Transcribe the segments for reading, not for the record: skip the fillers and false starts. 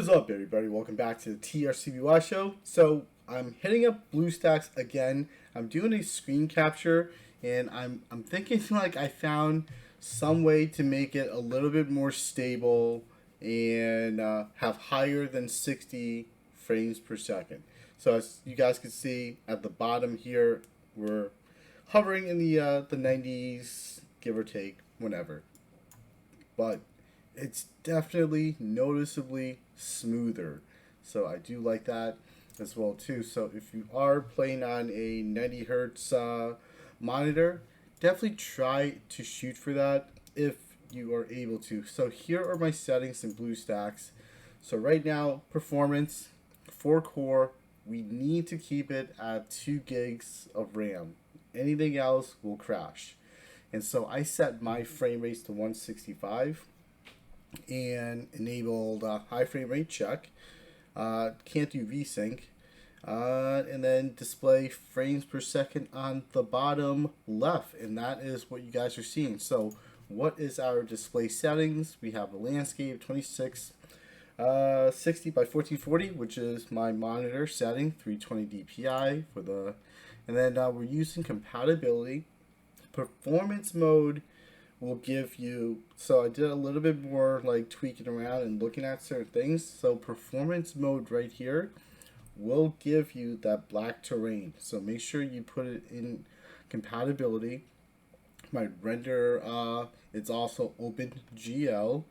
What is up, everybody? Welcome back to the TRCBY show. So I'm hitting up BlueStacks again. I'm doing a screen capture, and I'm thinking like I found some way to make it a little bit more stable and have higher than 60 frames per second. So as you guys can see at the bottom here, we're hovering in the 90s, give or take, whenever. But it's definitely noticeably smoother, so I do like that as well too. So if you are playing on a 90 hertz monitor, definitely try to shoot for that if you are able to. So here are my settings in BlueStacks. So right now, performance 4 core, we need to keep it at 2 gigs of RAM. Anything else will crash. And so I set my frame rates to 165 and enabled high frame rate check. Can't do VSync. And then display frames per second on the bottom left. And that is what you guys are seeing. So what is our display settings? We have a landscape 2660 by 1440, which is my monitor setting, 320 DPI for the, and then we're using compatibility. Performance mode will give you, so I did a little bit more like tweaking around and looking at certain things. So performance mode right here will give you that black terrain. So make sure you put it in compatibility. My render, it's also OpenGL.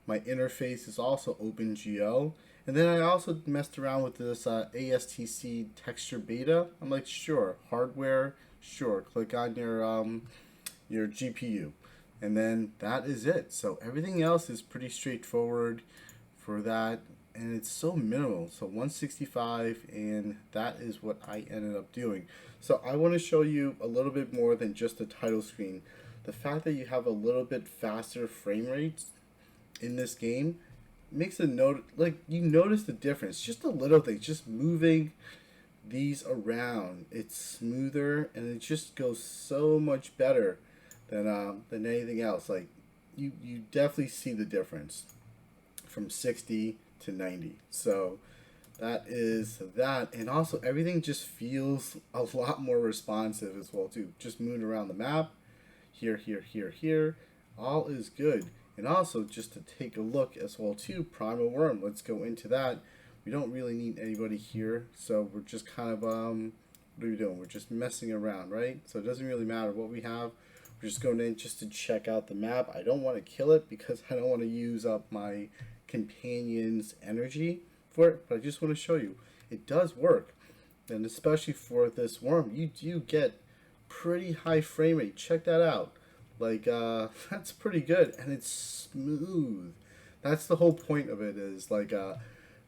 My interface is also OpenGL. And then I also messed around with this ASTC texture beta. I'm like, sure, hardware, sure. Click on your GPU. And then that is it. So everything else is pretty straightforward for that. And it's so minimal. So 165, and that is what I ended up doing. So I want to show you a little bit more than just the title screen. The fact that you have a little bit faster frame rates in this game makes a note, like you notice the difference. Just a little thing, just moving these around, it's smoother and it just goes so much better than anything else. Like you definitely see the difference from 60 to 90. So that is that, and also everything just feels a lot more responsive as well too. Just moving around the map, here, all is good. And also, just to take a look as well too, Primal Worm, let's go into that. We don't really need anybody here, so we're just kind of, what are we doing? We're just messing around, right? So it doesn't really matter what we have. We're just going in just to check out the map. I don't want to kill it because I don't want to use up my companion's energy for it, but I just want to show you. It does work, and especially for this worm, you do get pretty high frame rate. Check that out. Like, that's pretty good, and it's smooth. That's the whole point of it, is like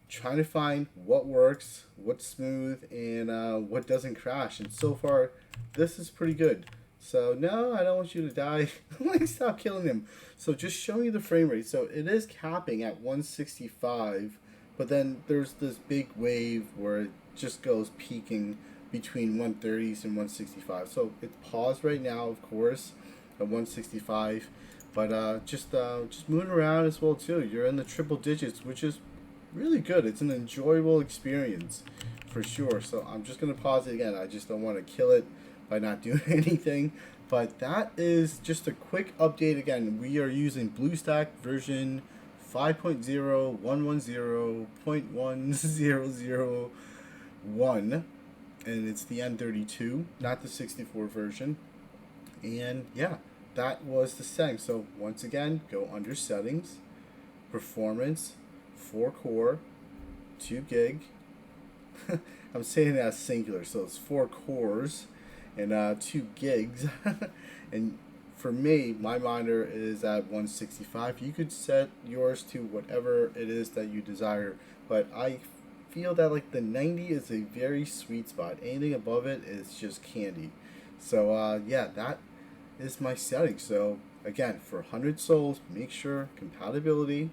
trying to find what works, what's smooth, and what doesn't crash. And so far, this is pretty good. So no, I don't want you to die. Like, stop killing him. So just showing you the frame rate. So it is capping at 165, but then there's this big wave where it just goes peaking between 130s and 165. So it's paused right now, of course, at 165, but just moving around as well too. You're in the triple digits, which is really good. It's an enjoyable experience for sure. So I'm just gonna pause it again. I just don't want to kill it by not doing anything. But that is just a quick update. Again, we are using BlueStack version 5.0.110.1001, and it's the N32, not the 64 version. And yeah, that was the setting. So once again, go under settings, performance, 4 core, 2 gig. I'm saying that singular, so it's 4 cores and 2 gigs. And for me, my monitor is at 165. You could set yours to whatever it is that you desire, but I feel that like the 90 is a very sweet spot. Anything above it is just candy. So yeah, that is my setting. So again, for 100 souls, make sure compatibility,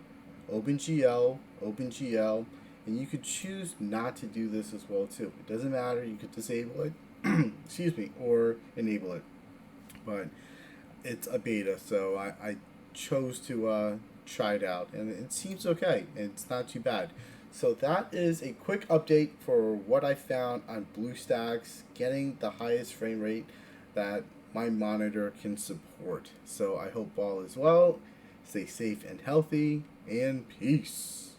OpenGL, and you could choose not to do this as well too. It doesn't matter. You could disable it, excuse me, or enable it. But it's a beta, so I chose to try it out, and it seems okay. It's not too bad. So that is a quick update for what I found on BlueStacks, getting the highest frame rate that my monitor can support. So I hope all is well. Stay safe and healthy, and peace.